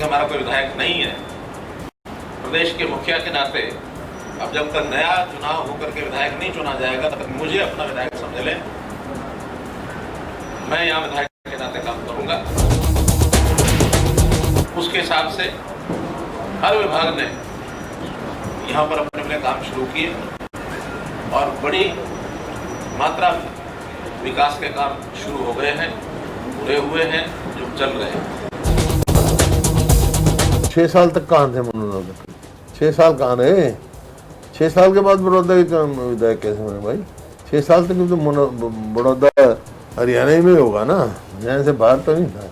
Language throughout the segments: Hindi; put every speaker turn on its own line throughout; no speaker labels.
हमारा कोई विधायक नहीं है, प्रदेश के मुखिया के नाते अब जब तक नया चुनाव होकर के विधायक नहीं चुना जाएगा तब तक मुझे अपना विधायक समझ लें। मैं यहाँ विधायक के नाते काम करूंगा। उसके हिसाब से हर विभाग ने यहाँ पर अपने अपने काम शुरू किए और बड़ी मात्रा में विकास के काम शुरू हो गए हैं, पूरे हुए हैं, जो चल रहे हैं।
6 साल तक कहाँ थे मनोज? 6 साल कहाँ रहे? 6 साल के बाद बड़ौदा के विधायक कैसे बने भाई? 6 साल तक तो बड़ौदा हरियाणा ही में होगा ना, यहाँ से बाहर तो नहीं था।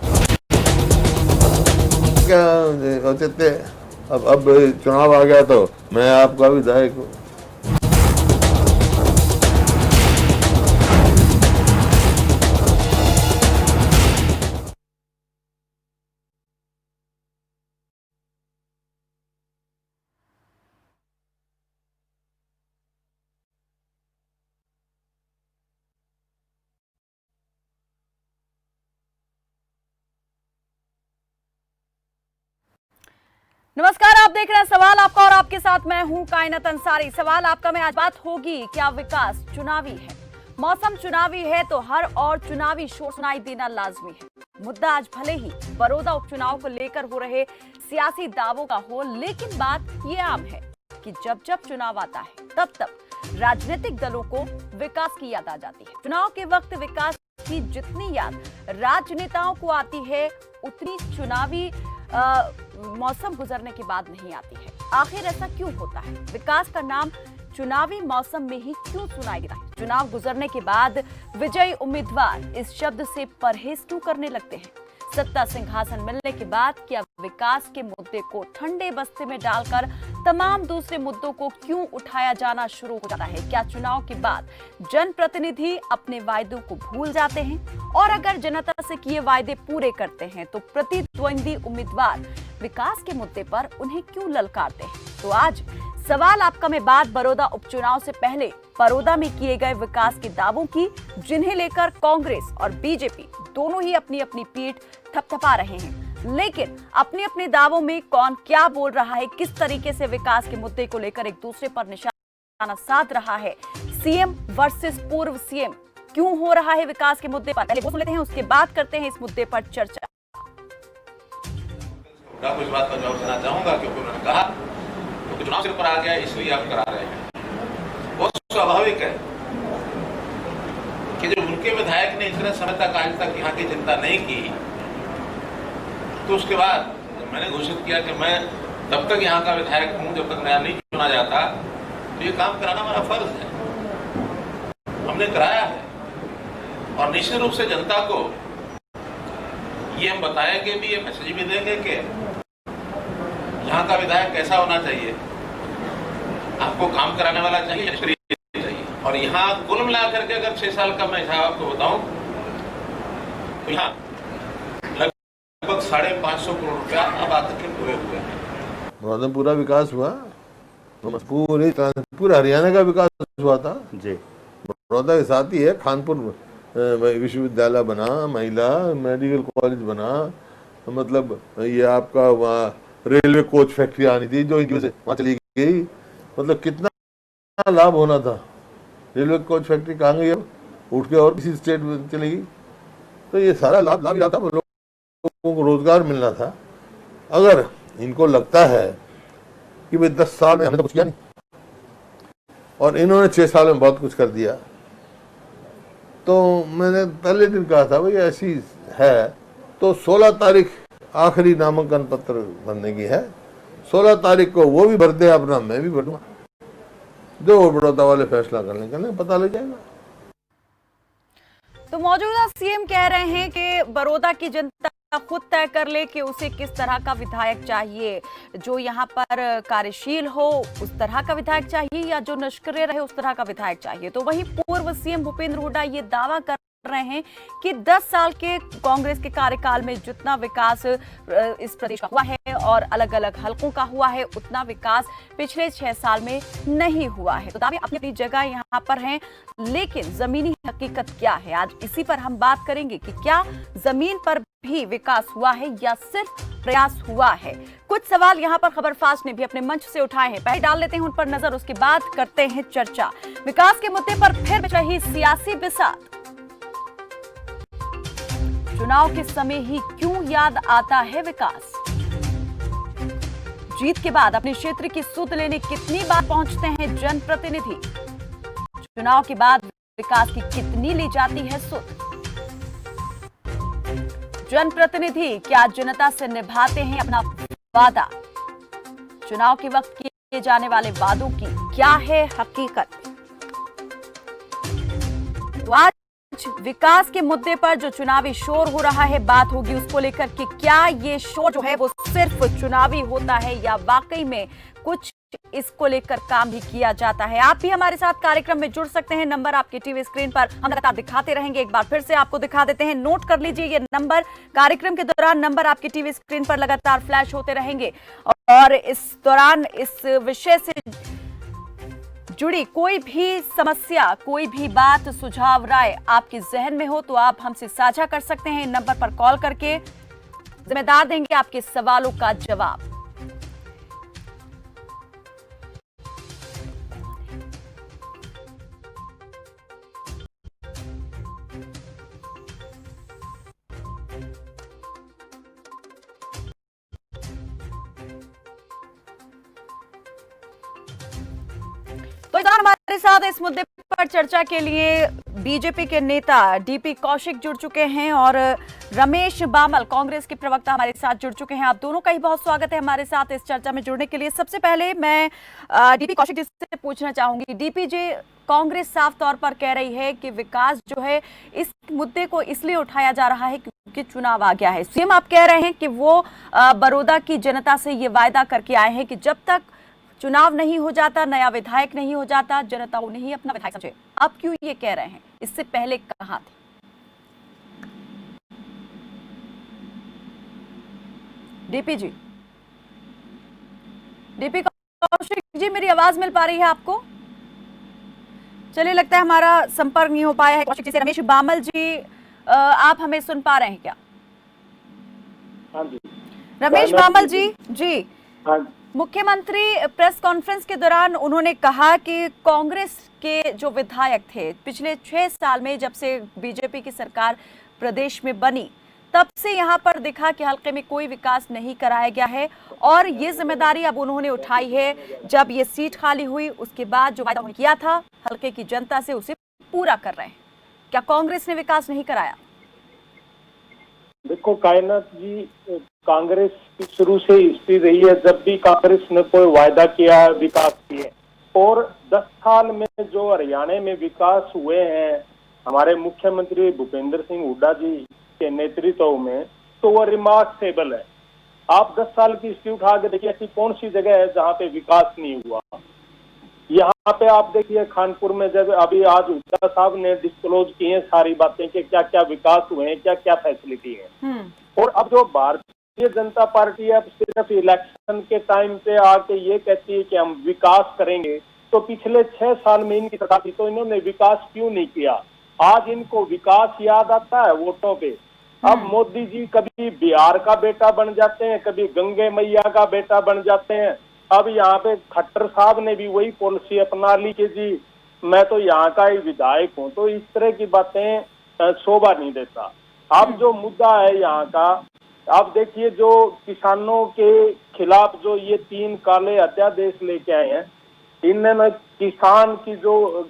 क्या औचित्य? अब चुनाव आ गया तो मैं आपका विधायक हूँ।
नमस्कार, आप देख रहे हैं सवाल आपका और आपके साथ मैं हूं कायनात अंसारी। सवाल आपका में आज बात होगी, क्या विकास चुनावी है? मौसम चुनावी है तो हर और चुनावी शोर सुनाई देना लाजमी है। मुद्दा आज भले ही बड़ौदा उपचुनाव को लेकर हो रहे सियासी दावों का हो, लेकिन बात ये आम है कि जब जब चुनाव आता है तब तब राजनीतिक दलों को विकास की याद आ जाती है। चुनाव के वक्त विकास की जितनी याद राजनेताओं को आती है उतनी चुनावी मौसम गुजरने के बाद नहीं आती है। आखिर ऐसा क्यों होता है? विकास का नाम चुनावी मौसम में ही क्यों सुनाई देता है? चुनाव गुजरने के बाद विजयी उम्मीदवार इस शब्द से परहेज क्यों करने लगते हैं? सत्ता सिंहासन मिलने के बाद क्या विकास के मुद्दे को ठंडे बस्ते में डालकर तमाम दूसरे मुद्दों को क्यों उठाया जाना शुरू हो जाता है? क्या चुनाव के बाद जनप्रतिनिधि अपने वायदों को भूल जाते हैं? और अगर जनता से किए वायदे पूरे करते हैं तो प्रतिद्वंदी उम्मीदवार विकास के मुद्दे पर उन्हें क्यों ललकारते हैं? तो आज सवाल आपका में बात बड़ौदा उपचुनाव से पहले बड़ौदा में किए गए विकास के दावों की, जिन्हें लेकर कांग्रेस और बीजेपी दोनों ही अपनी अपनी पीठ थपथपा रहे हैं। लेकिन अपने अपने दावों में कौन क्या बोल रहा है, किस तरीके से विकास के मुद्दे को लेकर एक दूसरे पर निशाना साध रहा है, सीएम वर्सेस पूर्व सीएम क्यों हो रहा है विकास के मुद्दे पर, पहले वो सुन लेते हैं, उसके बाद करते हैं इस मुद्दे पर चर्चा।
कुछ बात का जवाब देना चाहूंगा क्योंकि उन्होंने कहा तो चुनाव सिर पर आ गया इसलिए आप करा रहे हैं। बहुत स्वाभाविक है कि जब उनके विधायक ने इतने समय तक आज तक यहाँ की चिंता नहीं की, तो उसके बाद जब मैंने घोषित किया कि मैं तब तक यहाँ का विधायक हूँ जब तक नया नहीं चुना जाता, तो ये काम कराना हमारा फर्ज है। हमने कराया है और निश्चित रूप से जनता को ये हम बताएंगे भी, ये मैसेज भी देंगे कि यहाँ का विधायक कैसा होना चाहिए, आपको काम कराने वाला चाहिए और यहाँ कुल मिलाकर के अगर 6 साल का मैं आपको बताऊं तो यहाँ लगभग 550 करोड़ रुपया अब आज तक के पूरे हुए हैं।
पूरा विकास हुआ, पूरा हरियाणा का विकास हुआ था जी। बड़ौदा के साथ ही है, खानपुर विश्वविद्यालय बना, महिला मेडिकल कॉलेज बना, मतलब ये आपका वहाँ रेलवे कोच फैक्ट्री आनी थी जो इनकी से वहाँ चली गई, मतलब कितना लाभ होना था। रेलवे कोच फैक्ट्री कहाँ गई, अब उठ के और किसी स्टेट में चली गई। तो ये सारा लाभ था, लोगों को रोजगार मिलना था। अगर इनको लगता है कि भाई 10 साल में हमने तो कुछ किया नहीं और इन्होंने 6 साल में बहुत कुछ कर दिया, तो मैंने पहले दिन कहा था भाई ऐसी है तो 16 तारीख आखिरी नामांकन पत्र भरने की है। 16 तारीख को वो भी भर दे अपना, मैं भी भरूंगा, जो बड़ौदा वाले फैसला कर लेंगे, पता लग जाएगा।
तो मौजूदा सीएम कह रहे हैं कि बड़ौदा की जनता खुद तय कर ले कि उसे किस तरह का विधायक चाहिए, जो यहाँ पर कार्यशील हो उस तरह का विधायक चाहिए या जो निष्क्रिय रहे उस तरह का विधायक चाहिए। तो वहीं पूर्व सीएम भूपेंद्र हुड्डा ये दावा कर रहे हैं कि 10 साल के कांग्रेस के कार्यकाल में जितना विकास इस प्रदेश का हुआ है और अलग अलग हलकों का हुआ है, उतना विकास पिछले 6 साल में नहीं हुआ है। तो दावे अपनी अपनी जगह यहाँ पर हैं, लेकिन जमीनी हकीकत क्या है, आज इसी पर हम बात करेंगे कि क्या जमीन पर भी विकास हुआ है या सिर्फ प्रयास हुआ है। कुछ सवाल यहाँ पर खबरफाश ने भी अपने मंच से उठाए हैं, पहले डाल लेते हैं उन पर नजर, उसके बाद करते हैं चर्चा। विकास के मुद्दे पर फिर रही सियासी बिसात, चुनाव के समय ही क्यों याद आता है विकास, जीत के बाद अपने क्षेत्र की सुध लेने कितनी बार पहुंचते हैं जनप्रतिनिधि, चुनाव के बाद विकास की कितनी ली जाती है सुध, जनप्रतिनिधि क्या जनता से निभाते हैं अपना वादा, चुनाव के वक्त किए जाने वाले वादों की क्या है हकीकत। तो आज विकास के मुद्दे पर जो चुनावी शोर हो रहा है, बात होगी उसको लेकर कि क्या ये शोर जो है वो सिर्फ चुनावी होता है या वाकई में कुछ इसको लेकर काम भी किया जाता है। आप भी हमारे साथ कार्यक्रम में जुड़ सकते हैं, नंबर आपके टीवी स्क्रीन पर हम लगातार दिखाते रहेंगे, एक बार फिर से आपको दिखा देते हैं, नोट कर लीजिए ये नंबर, कार्यक्रम के दौरान नंबर आपके टीवी स्क्रीन पर लगातार फ्लैश होते रहेंगे और इस दौरान इस विषय से जुड़ी कोई भी समस्या, कोई भी बात, सुझाव, राय आपके जहन में हो तो आप हमसे साझा कर सकते हैं, इन नंबर पर कॉल करके, जिम्मेदार देंगे आपके सवालों का जवाब। तो इधर हमारे साथ इस मुद्दे पर चर्चा के लिए बीजेपी के नेता डीपी कौशिक जुड़ चुके हैं और रमेश बामल कांग्रेस के प्रवक्ता हमारे साथ जुड़ चुके हैं। आप दोनों का ही बहुत स्वागत है हमारे साथ इस चर्चा में जुड़ने के लिए। सबसे पहले मैं डीपी कौशिक जी से पूछना चाहूंगी, डीपी जी, कांग्रेस साफ तौर पर कह रही है कि विकास जो है इस मुद्दे को इसलिए उठाया जा रहा है क्योंकि चुनाव आ गया है। सीएम आप कह रहे हैं कि वो बड़ौदा की जनता से ये वायदा करके आए हैं कि जब तक चुनाव नहीं हो जाता, नया विधायक नहीं हो जाता, जनता उन्हें ही अपना विधायक समझे। आप क्यों ये कह रहे हैं, इससे पहले कहां थे? डीपी जी, डीपी कौशिक जी, मेरी आवाज मिल पा रही है आपको? चलिए, लगता है हमारा संपर्क नहीं हो पाया है कौशिक जी से। रमेश बामल जी, आप हमें सुन पा रहे हैं क्या?
हाँ जी।
रमेश बामल जी, जी
हाँ।
मुख्यमंत्री प्रेस कॉन्फ्रेंस के दौरान उन्होंने कहा कि कांग्रेस के जो विधायक थे पिछले 6 साल में, जब से बीजेपी की सरकार प्रदेश में बनी, तब से यहां पर दिखा कि हल्के में कोई विकास नहीं कराया गया है और ये जिम्मेदारी अब उन्होंने उठाई है। जब ये सीट खाली हुई उसके बाद जो वादा उन्होंने किया था हल्के की जनता से, उसे पूरा कर रहे हैं। क्या कांग्रेस ने विकास नहीं कराया?
देखो कायनात जी, कांग्रेस की शुरू से हिस्ट्री रही है, जब भी कांग्रेस ने कोई वायदा किया है विकास किए, और 10 साल में जो हरियाणा में विकास हुए हैं हमारे मुख्यमंत्री भूपेंद्र सिंह हुड्डा जी के नेतृत्व में, तो वो रिमार्केबल है। आप 10 साल की हिस्ट्री उठा के देखिए, ऐसी कौन सी जगह है जहाँ पे विकास नहीं हुआ। यहाँ पे आप देखिए खानपुर में, जब अभी आज हुड्डा साहब ने डिस्क्लोज की है सारी बातें कि क्या क्या विकास हुए हैं, क्या क्या फैसिलिटी है। और अब जो भारतीय जनता पार्टी है, अब सिर्फ इलेक्शन के टाइम पे आके ये कहती है कि हम विकास करेंगे, तो पिछले 6 साल में इनकी सरकार थी तो इन्होंने विकास क्यों नहीं किया? आज इनको विकास याद आता है वोटों पे। अब मोदी जी कभी बिहार का बेटा बन जाते हैं, कभी गंगे मैया का बेटा बन जाते हैं। अब यहाँ पे खट्टर साहब ने भी वही पॉलिसी अपना ली कि जी मैं तो यहाँ का ही विधायक हूँ। तो इस तरह की बातें शोभा नहीं देता। अब जो मुद्दा है यहाँ का, आप देखिए जो किसानों के खिलाफ जो ये 3 काले अध्यादेश लेके आए हैं, इनमें किसान की जो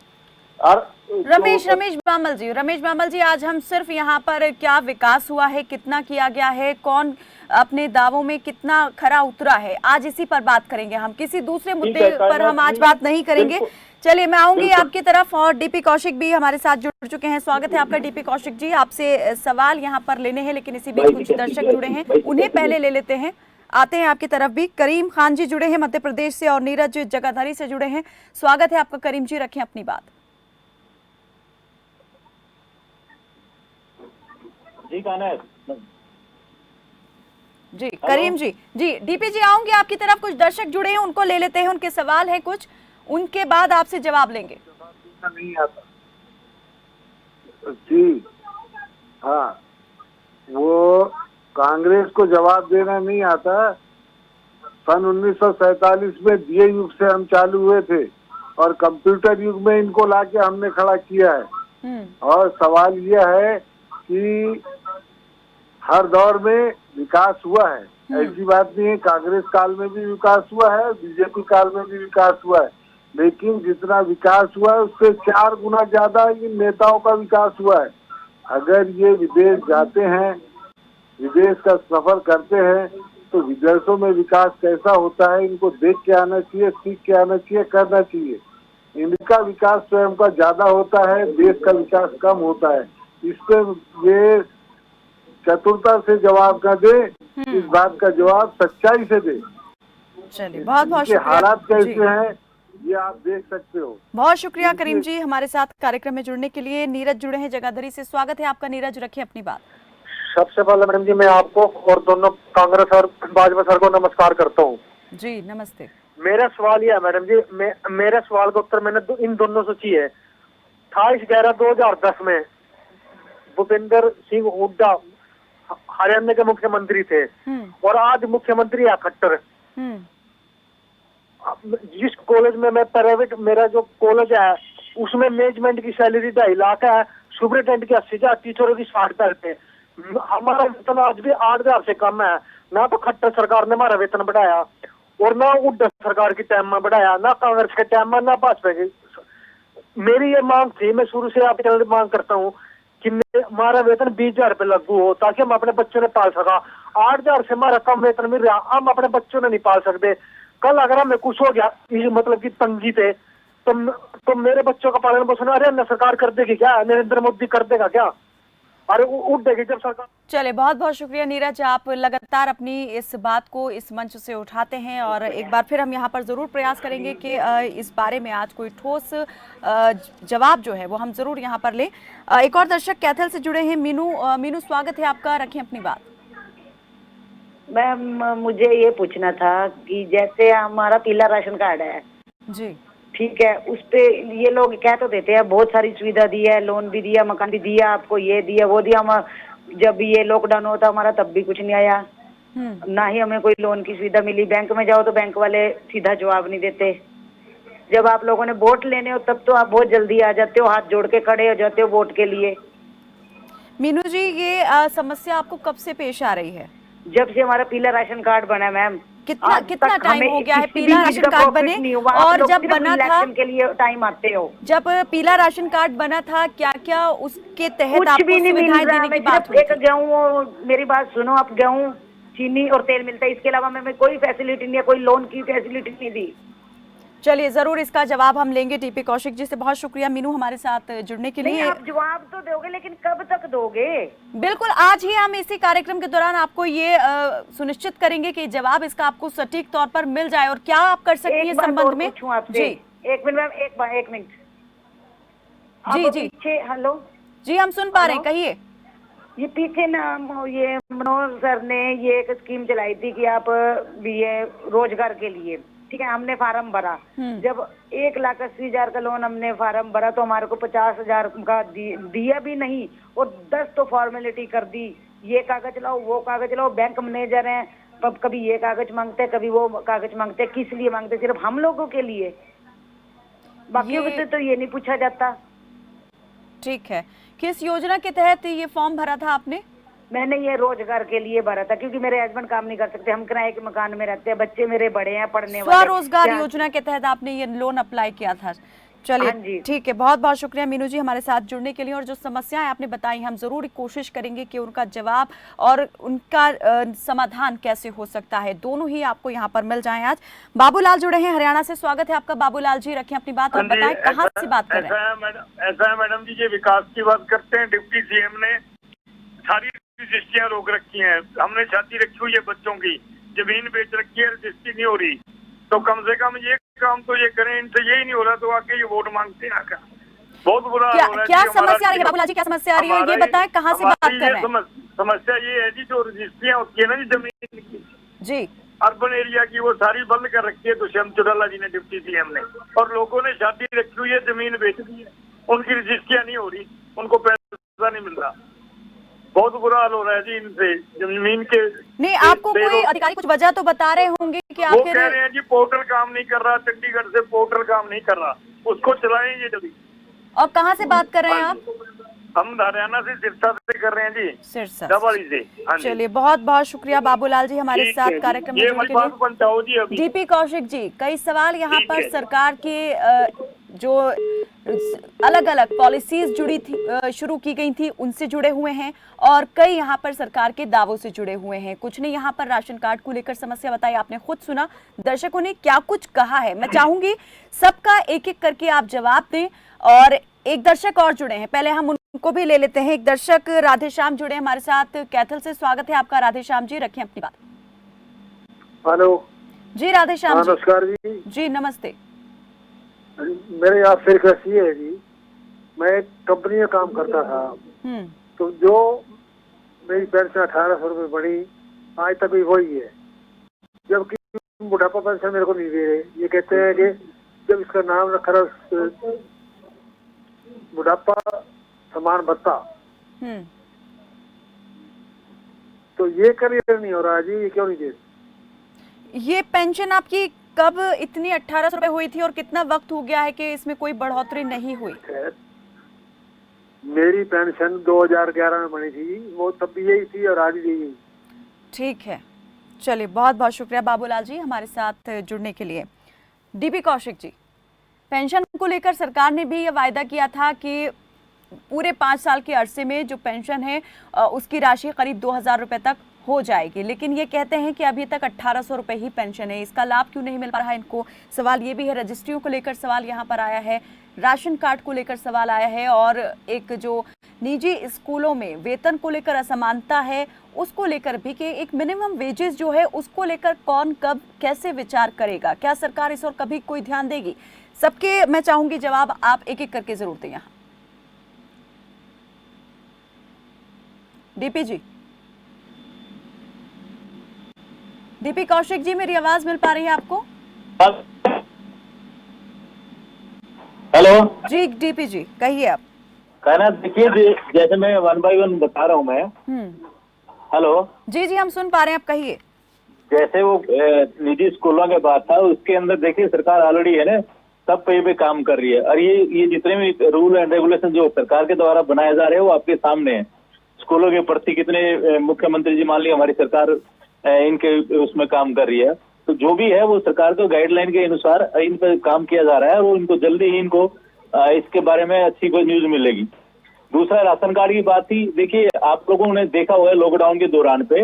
रमेश
बामल जी, आज हम सिर्फ यहाँ पर क्या विकास हुआ है, कितना किया गया है, कौन अपने दावों में कितना खरा उतरा है, आज इसी पर बात करेंगे। हम किसी दूसरे मुद्दे पर हम आज बात नहीं करेंगे। चलिए, मैं आऊंगी आपकी तरफ और डीपी कौशिक भी हमारे साथ जुड़ चुके हैं। स्वागत है आपका डीपी कौशिक जी। आपसे सवाल यहाँ पर लेने हैं, लेकिन इसी बीच कुछ दर्शक जुड़े हैं, उन्हें पहले ले लेते हैं। आते हैं आपकी तरफ भी। करीम खान जी जुड़े हैं मध्य प्रदेश से और नीरज जगाधरी से जुड़े हैं। स्वागत है आपका करीम जी, रखें अपनी बात।
ठीक है ना।
जी करीम जी, डीपी जी आऊंगी आपकी तरफ। कुछ दर्शक जुड़े हैं, उनको ले लेते हैं, उनके सवाल हैं कुछ, उनके बाद आपसे जवाब लेंगे।
नहीं आता जी, हाँ, वो कांग्रेस को जवाब देना नहीं आता। सन 1947 में दिए युग से हम चालू हुए थे और कंप्यूटर युग में इनको लाके हमने खड़ा किया है। और सवाल यह है कि हर दौर में विकास हुआ है, ऐसी बात नहीं है। कांग्रेस काल में भी विकास हुआ है, बीजेपी काल में भी विकास हुआ है, लेकिन जितना विकास हुआ है उससे 4 गुना ज्यादा इन नेताओं का विकास हुआ है। अगर ये विदेश जाते हैं, विदेश का सफर करते हैं, तो विदेशों में विकास कैसा होता है इनको देख के आना चाहिए, सीख के आना चाहिए, करना चाहिए। इनका विकास स्वयं का ज्यादा होता है, देश का विकास कम होता है। इस पे ये चतुरता से जवाब न दे, इस बात का जवाब सच्चाई से दे।
चलिए, बहुत बहुत शुक्रिया।
हालात कैसे हैं ये आप देख सकते हो।
बहुत शुक्रिया करीम जी हमारे साथ कार्यक्रम में जुड़ने के लिए। नीरज जुड़े हैं जगाधरी से, स्वागत है आपका नीरज, रखें अपनी बात।
सबसे पहले मैडम जी मैं आपको और दोनों कांग्रेस और भाजपा सर को नमस्कार करता हूँ।
जी नमस्ते।
मेरा सवाल यह है मैडम जी, मेरे सवाल का उत्तर मैंने इन दोनों से चाहिए। 28/11/2010 में भूपेंद्र सिंह हुड्डा हरियाणा के मुख्यमंत्री थे और आज मुख्यमंत्री है खट्टर। जिस कॉलेज में मैं प्राइवेट, मेरा जो कॉलेज है उसमें मैनेजमेंट की सैलरी 2.5 लाख है, सुपरिटेंडेंट की 80,000, टीचरों की 60,000 रुपए। हमारा वेतन आज भी 8,000 से कम है। ना तो खट्टर सरकार ने हमारा वेतन बढ़ाया और ना हुड्डा सरकार के टाइम में बढ़ाया, ना कांग्रेस के टाइम में, ना भाजपा के। मेरी ये मांग थी, मैं शुरू से आपके चैनल मांग करता हूँ कि हमारा वेतन 20,000 रुपए लागू हो ताकि हम अपने बच्चों ने पाल सका। 8,000 से हमारा कम वेतन मिल रहा, हम अपने बच्चों ने नहीं पाल सकते। कल अगर हमें कुछ हो गया, मतलब की तंगी पे, तो मेरे बच्चों का पालन पोषण हरियाणा सरकार कर देगी क्या? नरेंद्र मोदी कर देगा क्या? अरे उठ देगी जब सरकार।
चले, बहुत बहुत शुक्रिया नीरज, आप लगातार अपनी इस बात को इस मंच से उठाते हैं और एक बार फिर हम यहाँ पर जरूर प्रयास करेंगे कि इस बारे में आज कोई ठोस जवाब जो है वो हम जरूर यहाँ पर लें। एक और दर्शक कैथल से जुड़े हैं, मीनू स्वागत है आपका, रखें अपनी बात।
मैम मुझे ये पूछना था कि जैसे हमारा पीला राशन कार्ड है
जी,
ठीक है, उस पे ये लोग कह तो देते हैं बहुत सारी सुविधा दी है, लोन भी दिया, मकान भी दिया, आपको ये दिया वो दिया। हम जब ये लॉकडाउन होता हमारा तब भी कुछ नहीं आया, ना ही हमें कोई लोन की सुविधा मिली। बैंक में जाओ तो बैंक वाले सीधा जवाब नहीं देते। जब आप लोगों ने वोट लेने हो तब तो आप बहुत जल्दी आ जाते हो, हाथ जोड़ के खड़े हो जाते हो वोट के लिए।
मीनू जी, ये समस्या आपको कब से पेश आ रही है?
जब से हमारा पीला राशन कार्ड बना मैम।
कितना टाइम हो गया है पीला राशन कार्ड बने? और जब बना था
के लिए टाइम आते हो,
जब पीला राशन कार्ड बना था क्या क्या उसके तहत आपको
भी नहीं
सुविधाएं देने की बात हुई?
एक गेहूँ, मेरी बात सुनो आप, गेहूँ, चीनी और तेल मिलता है, इसके अलावा हमें कोई फैसिलिटी नहीं है, कोई लोन की फैसिलिटी नहीं दी।
चलिए, जरूर इसका जवाब हम लेंगे। टीपी कौशिक जी से बहुत शुक्रिया मीनू हमारे साथ जुड़ने के लिए।
आप जवाब तो दोगे लेकिन कब तक दोगे?
बिल्कुल, आज ही हम इसी कार्यक्रम के दौरान आपको ये सुनिश्चित करेंगे कि जवाब इसका आपको सटीक तौर पर मिल जाए। और क्या आप कर सकती हैं इस संबंध में?
जी एक मिनट मैम, एक मिनट
जी
हेलो
जी, हम सुन पा रहे हैं, कहिए।
ये पीछे ना ये मनोज सर ने ये एक स्कीम चलाई थी कि आप ये रोजगार के लिए, ठीक है, हमने फार्म भरा। जब 1,80,000 का लोन हमने फार्म भरा तो हमारे को 50,000 का दिया भी नहीं और 10 तो फॉर्मेलिटी कर दी। ये कागज लाओ, वो कागज लाओ, बैंक मैनेजर हैं, कभी ये कागज मांगते कभी वो कागज मांगते। किस लिए मांगते? सिर्फ हम लोगों के लिए, बाकियों से तो ये नहीं पूछा जाता।
ठीक है, किस योजना के तहत ये फॉर्म भरा था आपने?
मैंने ये रोजगार के लिए भरा था क्योंकि मेरे हस्बैंड काम नहीं कर सकते, हम किराए के मकान में रहते हैं, बच्चे मेरे बड़े हैं, पढ़ने वाले।
स्वरोजगार योजना के तहत आपने ये लोन अप्लाई किया था। चलिए ठीक है, बहुत बहुत शुक्रिया मीनू जी हमारे साथ जुड़ने के लिए। और जो समस्याएं आपने बताई हम जरूर कोशिश करेंगे कि उनका जवाब और उनका समाधान कैसे हो सकता है, दोनों ही आपको यहाँ पर मिल जाएं। आज बाबूलाल जुड़े हैं हरियाणा से, स्वागत है आपका बाबूलाल जी, रखें अपनी बात और बताएं कहाँ से बात कर रहे हैं।
ऐसा है मैडम जी, ये विकास की बात करते हैं। डिप्टी सीएम ने सारी रजिस्ट्रियां रोक रखी हैं, हमने छाती रखी हुई है बच्चों की, जमीन बेच रखी है, रजिस्ट्री नहीं हो रही। तो कम से कम ये काम तो ये करें, इनसे यही नहीं हो रहा तो आके ये वोट मांगते हैं बहुत बुरा
क्या समस्या आ रही है बाबूलाल जी, क्या समस्या आ रही है ये बताएं, कहाँ से बात कर रहे हैं?
समस्या ये है जी, जो रजिस्ट्रियाँ होती है ना जी जमीन की
जी
अर्बन एरिया की, वो सारी बंद कर रखी है दुष्यंत चौटाला जी ने, डिप्टी सीएम ने। और लोगों ने शादी रखी हुई है, जमीन बेच दी है, उनकी रजिस्ट्रियाँ नहीं हो रही, उनको पैसा नहीं मिल रहा। बहुत बुरा हाल हो रहा है जी इनसे जमीन के।
नहीं, आपको कोई अधिकारी कुछ वजह तो बता रहे होंगे कि
वो
आखिर?
कह रहे हैं जी पोर्टल काम नहीं कर रहा, चंडीगढ़ से पोर्टल काम नहीं कर रहा, उसको चलाएंगे जल्दी।
और कहाँ से बात कर रहे हैं आप?
हम हरियाणा से, सिरसा से कर रहे हैं जी,
सिरसा
डबल से। हाँ जी।
चलिए, बहुत बहुत शुक्रिया बाबूलाल जी हमारे
ठीक है
साथ
जी।
कार्यक्रम में
ये
जुड़ने
हमारी
के
बात
लिए।
पहुंचाओ जी अभी।
डीपी कौशिक जी, कई सवाल यहाँ
ठीक
पर
है।
सरकार के जो अलग अलग पॉलिसीज जुड़ी थी, शुरू की गई थी, उनसे जुड़े हुए हैं और कई यहाँ पर सरकार के दावों से जुड़े हुए हैं। कुछ ने यहाँ पर राशन कार्ड को लेकर समस्या बताई, आपने खुद सुना दर्शकों ने क्या कुछ कहा है। मैं चाहूंगी सबका एक एक करके आप जवाब दें। और एक दर्शक और जुड़े हैं, पहले हम उनको भी ले लेते हैं। एक दर्शक राधेश्याम जुड़े हमारे साथ कैथल से। स्वागत है आपका राधेश्याम जी, रखें अपनी बात।
हेलो
जी राधेश्याम जी।
नमस्कार जी।
जी नमस्ते।
मेरे यहाँ फिर कैसी है जी, मैं एक कंपनी में काम करता था, तो जो मेरी पेंशन 1800 रुपये बढ़ी, आज तक भी वही है, जबकि बुढ़ापा पेंशन मेरे को नहीं दे रहे। ये कहते हैं कि जब इसका नाम रखा रहा बुढ़ापा समान भत्ता, तो ये क्लियर नहीं हो रहा जी, ये क्यों नहीं दे?
ये पेंशन आपकी कब इतनी 1800 रुपए हुई थी और कितना वक्त हो गया है कि इसमें कोई बढ़ोतरी नहीं हुई?
मेरी पेंशन 2011 में बनी थी, वो तब भी यही थी और आज भी यही।
ठीक है, चलिए, बहुत बहुत शुक्रिया बाबूलाल जी हमारे साथ जुड़ने के लिए। डीपी कौशिक जी, पेंशन को लेकर सरकार ने भी ये वायदा किया था कि पूरे 5 साल के अरसे में जो पेंशन है उसकी राशि करीब 2000 रुपए तक हो जाएगी, लेकिन ये कहते हैं कि अभी तक 1800 रुपए ही पेंशन है। इसका लाभ क्यों नहीं मिल पा रहा है इनको? सवाल ये भी है। रजिस्ट्रियों को लेकर सवाल यहाँ पर आया है, राशन कार्ड को लेकर सवाल आया है, और एक जो निजी स्कूलों में वेतन को लेकर असमानता है उसको लेकर भी कि एक मिनिमम वेजेस जो है उसको लेकर कौन कब कैसे विचार करेगा, क्या सरकार इस और कभी कोई ध्यान देगी? सबके मैं चाहूंगी जवाब आप एक एक करके जरूर दें यहाँ। डीपी जी, डीपी कौशिक जी, मेरी आवाज मिल पा रही है आपको?
हेलो
जी डीपी जी, कहिए आप।
कहना देखिए, जैसे मैं 1 बाय 1 बता रहा हूँ मैं। हेलो
जी जी, हम सुन पा रहे हैं, आप कहिए।
जैसे वो निजी स्कूलों के बात था, उसके अंदर देखिए सरकार ऑलरेडी है ना सब पे काम कर रही है, और ये जितने भी रूल एंड रेगुलेशन जो सरकार के द्वारा बनाए जा रहे हैं वो आपके सामने है। स्कूलों के प्रति कितने मुख्यमंत्री जी मान ली हमारी सरकार इनके उसमें काम कर रही है, तो जो भी है वो सरकार के गाइडलाइन के अनुसार इन पर काम किया जा रहा है, और इनको जल्दी ही इनको इसके बारे में अच्छी कोई न्यूज मिलेगी। दूसरा राशन कार्ड की बात थी, देखिए आप लोगों ने देखा हुआ है लॉकडाउन के दौरान पे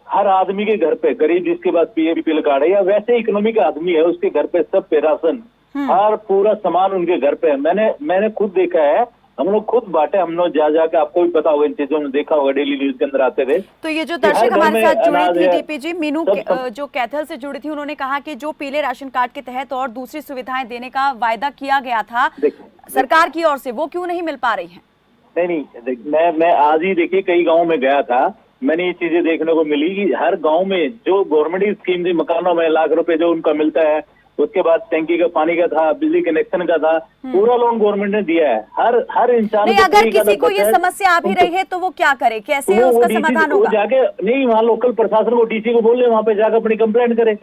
हर आदमी के घर पे, गरीब जिसके पास बीपीएल कार्ड है या वैसे इकोनॉमिक आदमी है, उसके घर पे सब पे राशन, हर पूरा सामान उनके घर पे है। मैंने खुद देखा है, हम लोग खुद बांटे, हम लोग जा जाके, आपको भी पता होगा इन चीजों में, देखा होगा डेली न्यूज के अंदर आते थे।
तो ये जो दर्शक हमारे साथ जुड़ी थी डीपी जी, मीनू जो कैथल से जुड़ी थी, उन्होंने कहा कि जो पीले राशन कार्ड के तहत और दूसरी सुविधाएं देने का वायदा किया गया था सरकार की ओर से, वो क्यों नहीं मिल पा रही है?
नहीं, मैं आज ही देखिए कई गाँव में गया था, मैंने ये चीजें देखने को मिली कि हर गांव में जो गवर्नमेंट स्कीम थी, मकानों में लाख रुपए जो उनका मिलता है, उसके बाद टैंकी का पानी का था, बिजली कनेक्शन का था, पूरा लोन गवर्नमेंट ने दिया है हर इंसान।
नहीं, अगर किसी को ये समस्या आ भी रही है तो वो क्या करे, कैसे उसका समाधान होगा?
जाके नहीं, वहाँ लोकल प्रशासन को, डीसी को बोल रहे, वहाँ पे जाकर अपनी कंप्लेंट करे।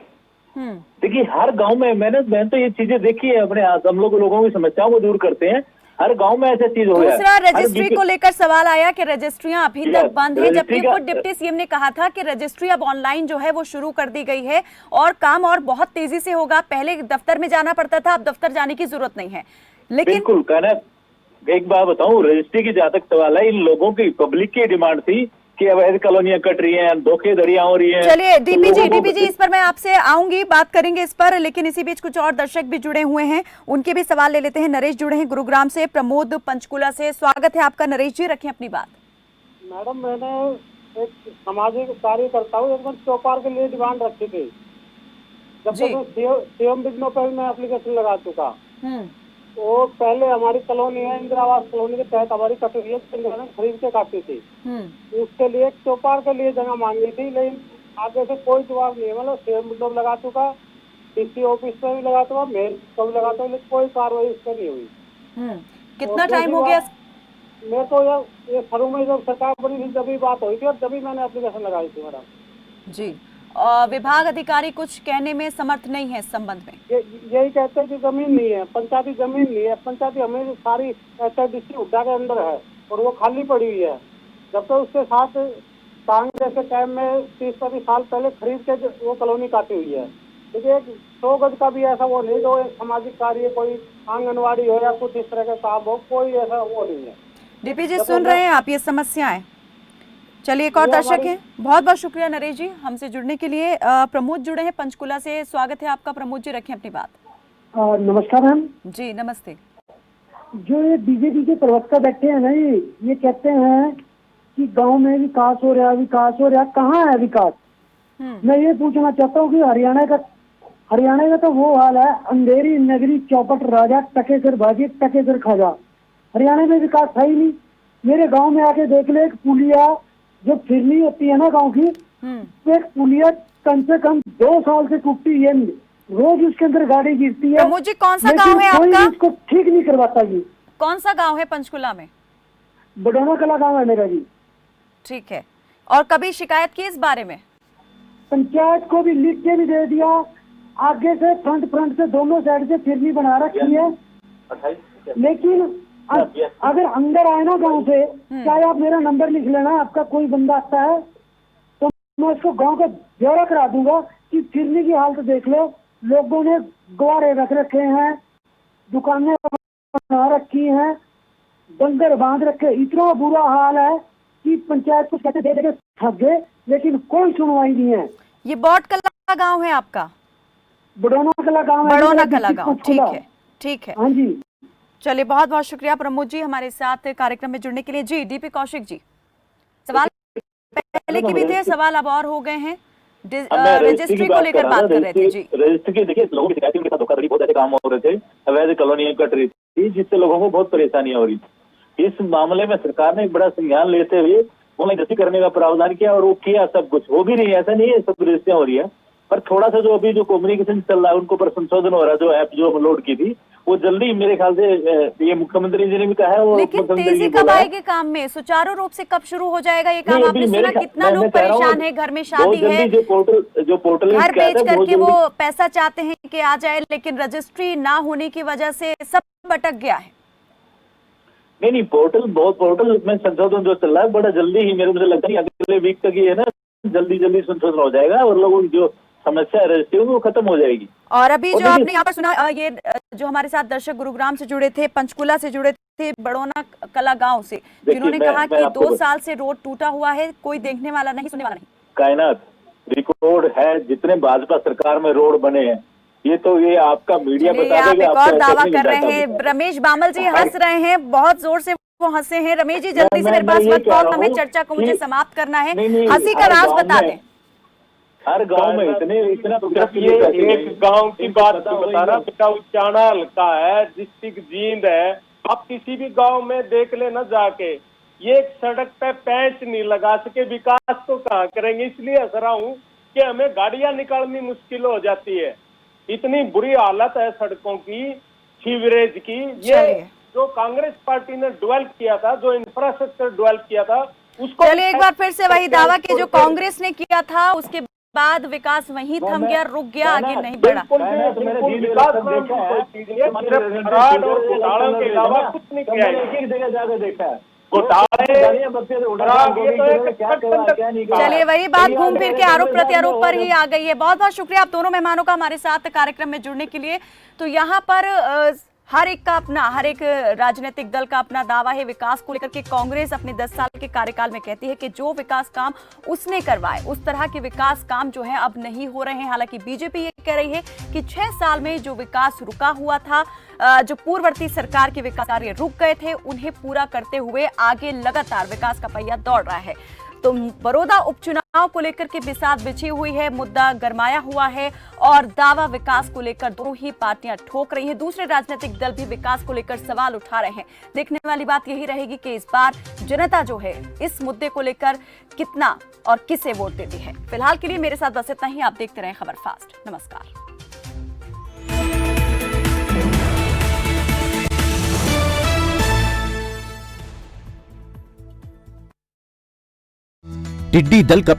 देखिए हर गाँव में मैंने तो ये चीजें देखी है अपने, हम लोगों की समस्याओं को दूर करते हैं, हर गांव में ऐसा चीज हो गया।
दूसरा, रजिस्ट्री को लेकर सवाल आया कि रजिस्ट्रियां अभी तक बंद है, जबकि खुद डिप्टी सीएम ने कहा था कि रजिस्ट्री अब ऑनलाइन जो है वो शुरू कर दी गई है और काम और बहुत तेजी से होगा। पहले दफ्तर में जाना पड़ता था, अब दफ्तर जाने की जरूरत नहीं है। लेकिन
बिल्कुल कहना, एक बात बताऊं, रजिस्ट्री की जहां तक सवाल है, इन लोगों की पब्लिक की डिमांड थी कि अवैध कॉलोनियां कट रही हैं, धोखेधड़ियां हो रही हैं।
चलिए डीपी जी, इस पर मैं आपसे आऊंगी, बात करेंगे इस पर, लेकिन इसी बीच कुछ और दर्शक भी जुड़े हुए हैं, उनके भी सवाल ले लेते हैं। नरेश जुड़े हैं गुरुग्राम से, प्रमोद पंचकुला से। स्वागत है आपका नरेश जी, रखें अपनी बात।
मैडम, मैंने एक सामाजिक कार्य करता हूँ, एक बार चौपाल के लिए डिमांड रखी थी, जब तक सीएम बिजनों पर मैं एप्लीकेशन लगा चुका, वो पहले हमारी कॉलोनी है, इंदिरा आवास कॉलोनी के तहत हमारी कटी हुई है, खरीद के काटी थी। उसके लिए एक चौपाल के लिए जगह मांगी थी, लेकिन आगे से कोई जवाब नहीं है। मतलब सेम लगा चुका, डीसी ऑफिस में भी लगा चुका, मेल को भी लगा चुका, लेकिन कोई कार्रवाई इस पर नहीं हुई।
कितना टाइम हो गया?
मैं तो ये शुरू में जब सरकार बनी थी तभी बात हुई थी और तभी मैंने एप्लीकेशन लगाई थी मैडम
जी। विभाग अधिकारी कुछ कहने में समर्थ नहीं है इस संबंध में।
यही कहते हैं कि जमीन नहीं है, पंचायती जमीन नहीं है। पंचायती हमें सारी एसआईडीसी हुड्डा के अंदर है और वो खाली पड़ी हुई है। जब तक उसके साथ कांग्रेस के टाइम में 30-35 साल पहले खरीद के वो कॉलोनी काटी हुई है, लेकिन 100 गज का भी ऐसा वो नहीं, जो एक सामाजिक कार्य कोई आंगनवाड़ी हो या कुछ इस तरह का काम हो, कोई ऐसा वो नहीं है।
डीपी जी सुन रहे हैं आप ये समस्याएं। चलिए एक और दर्शक है, बहुत बहुत शुक्रिया नरेश जी हमसे जुड़ने के लिए। प्रमोद जुड़े हैं पंचकुला से, स्वागत है आपका। प्रमोद जी रखें अपनी बात।
नमस्कार मैम
जी नमस्ते।
जो ये बीजेपी के प्रवक्ता बैठे हैं ना, ये कहते हैं कि गांव में विकास हो रहा है, कहाँ है विकास? मैं ये पूछना चाहता हूँ कि हरियाणा का तो वो हाल है, अंधेरी नगरी चौपट राजा, टकेसर भाजी टकेसर खाजा। हरियाणा में विकास है ही नहीं। मेरे गांव में आके देख ले, एक पुलिया जो फिरनी होती है ना गांव की, तो एक पुलिया कम से कम 2 साल से टूटती है, रोज उसके अंदर गाड़ी गिरती है।
प्रमोद जी कौन सा गांव है आपका?
इसको ठीक नहीं करवाता जी।
कौन सा गांव है पंचकुला में?
बडौना कला गांव है मेरा जी।
ठीक है, और कभी शिकायत की इस बारे में?
पंचायत को भी लिख के भी दे दिया, आगे से फ्रंट से दोनों साइड से फिरनी बना रखी है, लेकिन अगर अंदर आए ना गांव से, चाहे आप मेरा नंबर लिख लेना, आपका कोई बंदा आता है तो मैं उसको गांव का ब्यौरा करा दूंगा कि फिरनी की हालत देख लो, लोगों ने गुब्बारे रख रखे हैं, दुकानें बना रखी हैं, डंगर बांध रखे, इतना बुरा हाल है कि पंचायत को कहते दे देके थक गए, लेकिन कोई सुनवाई नहीं है।
ये बॉट कला गांव है आपका?
बडौना कला गांव है।
बडौना कला गांव, ठीक है।
हाँ जी।
चलिए बहुत बहुत शुक्रिया प्रमोद जी हमारे साथ कार्यक्रम में जुड़ने के लिए। जी डीपी कौशिक जी, सवाल पहले के भी थे, सवाल अब और हो गए हैं। रजिस्ट्री को लेकर बात कर रहे थे जी।
रजिस्ट्री की देखिए, लोगों की शिकायत के साथ धोखाधड़ी बहुत ऐसे काम हो रहे थे, अवैध कॉलोनियां कट रही थी, जिससे लोगों को बहुत परेशानियां हो रही थी। इस मामले में सरकार ने एक बड़ा संज्ञान लेते हुए ऑनलाइन रजिस्ट्री करने का प्रावधान किया और वो किया सब कुछ। हो भी नहीं, ऐसा नहीं है सब रजिस्ट्रियां हो रही है, पर थोड़ा सा जो अभी जो कम्युनिकेशन चल रहा है उनको पर संशोधन हो रहा है। जो ऐप जो अपलोड की थी वो जल्दी, मेरे ख्याल से ये मुख्यमंत्री जी ने भी कहा है, वो
लेकिन तेजी कब आएगी काम में? सुचारू रूप से कब शुरू हो जाएगा ये काम? आपने सुना कितना लोग परेशान है, घर में शादी है,
जो पोर्टल
घर बेच करके वो पैसा चाहते हैं कि आ जाए, लेकिन रजिस्ट्री ना होने की वजह से सब अटक गया है।
नहीं, पोर्टल में संशोधन जो चल रहा है बड़ा जल्दी ही, मेरे मुझे लगता है अगले वीक तक ये है ना, जल्दी संशोधन हो जाएगा और लोगों की जो समस्या रजिस्ट्री वो खत्म हो जाएगी।
और अभी जो आपने यहाँ पर सुना, ये जो हमारे साथ दर्शक गुरुग्राम से जुड़े थे, पंचकुला से जुड़े थे, बडौना कला गांव से, जिन्होंने कहा कि 2 साल से रोड टूटा हुआ है, कोई देखने वाला नहीं, सुनने वाला नहीं।
कायनात रिकॉर्ड है, जितने भाजपा सरकार में रोड बने हैं, ये तो ये आपका मीडिया बता देगा।
आप एक और दावा कर रहे हैं। रमेश बामल जी हंस रहे हैं, बहुत जोर से वो हंसे हैं। रमेश जी जल्दी से मेरे पास वक्त और हमें चर्चा को मुझे समाप्त करना है, हंसी का राज बता दें।
हर गांव में इतना
ये एक गांव की बात बता रहा, बेटा उचाना हल्का है, डिस्ट्रिक्ट जींद है। आप किसी भी गांव में देख लेना जाके, ये एक सड़क पे पैंच नहीं लगा सके, विकास तो कहाँ करेंगे। इसलिए हंस रहा हूँ कि हमें गाड़ियां निकालनी मुश्किल हो जाती है, इतनी बुरी हालत है सड़कों की, सीवरेज की। ये जो कांग्रेस पार्टी ने डेवलप किया था, जो इंफ्रास्ट्रक्चर डेवलप किया था, उसको
चलिए एक बार फिर से वही दावा कि जो कांग्रेस ने किया था उसके बाद विकास वहीं थम गया, रुक गया, आगे नहीं बढ़ा। चलिए वही बात घूम फिर के आरोप प्रत्यारोप पर ही आ गई है। बहुत बहुत शुक्रिया आप दोनों मेहमानों का हमारे साथ कार्यक्रम में जुड़ने के लिए। तो यहाँ पर हर एक राजनीतिक दल का अपना दावा है विकास को लेकर के। कांग्रेस अपने 10 साल के कार्यकाल में कहती है कि जो विकास काम उसने करवाए, उस तरह के विकास काम जो है अब नहीं हो रहे हैं। हालांकि बीजेपी ये कह रही है कि 6 साल में जो विकास रुका हुआ था, जो पूर्ववर्ती सरकार के विकास कार्य रुक गए थे, उन्हें पूरा करते हुए आगे लगातार विकास का पहिया दौड़ रहा है। तो बड़ौदा उपचुनाव को लेकर के बिसात बिछी हुई है, मुद्दा गरमाया हुआ है और दावा विकास को लेकर दोनों ही पार्टियां ठोक रही हैं। दूसरे राजनीतिक दल भी विकास को लेकर सवाल उठा रहे हैं। देखने वाली बात यही रहेगी कि इस बार जनता जो है इस मुद्दे को लेकर कितना और किसे वोट देती है। फिलहाल के लिए मेरे साथ बस इतना ही। आप देखते रहें खबर फास्ट। नमस्कार।
टिड्डी दल का